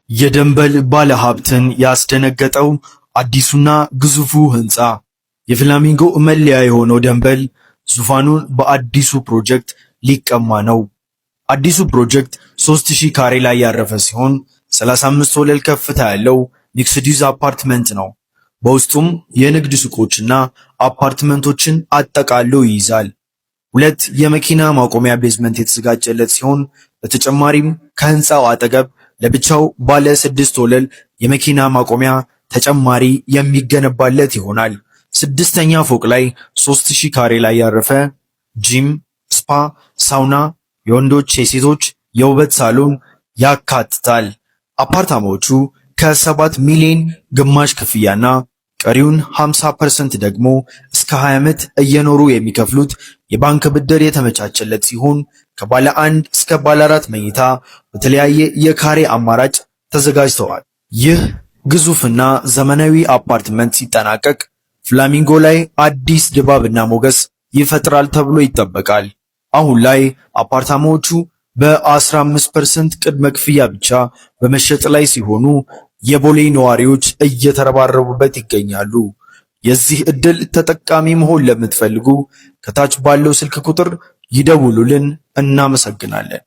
የደንበል ባለሀብትን ያስደነገጠው አዲሱና ግዙፉ ህንፃ። የፍላሚንጎ መለያ የሆነው ደንበል ዙፋኑን በአዲሱ ፕሮጀክት ሊቀማ ነው። አዲሱ ፕሮጀክት 3000 ካሬ ላይ ያረፈ ሲሆን 35 ወለል ከፍታ ያለው ሚክስድ ዩዝ አፓርትመንት ነው። በውስጡም የንግድ ሱቆችና አፓርትመንቶችን አጠቃሎ ይይዛል። ሁለት የመኪና ማቆሚያ ቤዝመንት የተዘጋጀለት ሲሆን በተጨማሪም ከህንፃው አጠገብ ለብቻው ባለ 6 ወለል የመኪና ማቆሚያ ተጨማሪ የሚገነባለት ይሆናል። ስድስተኛ ፎቅ ላይ 3000 ካሬ ላይ ያረፈ ጂም፣ ስፓ፣ ሳውና፣ የወንዶች የሴቶች የውበት ሳሎን ያካትታል። አፓርታማዎቹ ከ7 ሚሊዮን ግማሽ ክፍያና ቀሪውን 50% ደግሞ እስከ 20 ዓመት እየኖሩ የሚከፍሉት የባንክ ብድር የተመቻቸለት ሲሆን ከባለ 1 እስከ ባለ 4 መኝታ በተለያየ የካሬ አማራጭ ተዘጋጅተዋል። ይህ ግዙፍና ዘመናዊ አፓርትመንት ሲጠናቀቅ ፍላሚንጎ ላይ አዲስ ድባብና ሞገስ ይፈጥራል ተብሎ ይጠበቃል። አሁን ላይ አፓርታማዎቹ በ15% ቅድመ ክፍያ ብቻ በመሸጥ ላይ ሲሆኑ የቦሌ ነዋሪዎች እየተረባረቡበት ይገኛሉ። የዚህ እድል ተጠቃሚ መሆን ለምትፈልጉ ከታች ባለው ስልክ ቁጥር ይደውሉልን። እናመሰግናለን።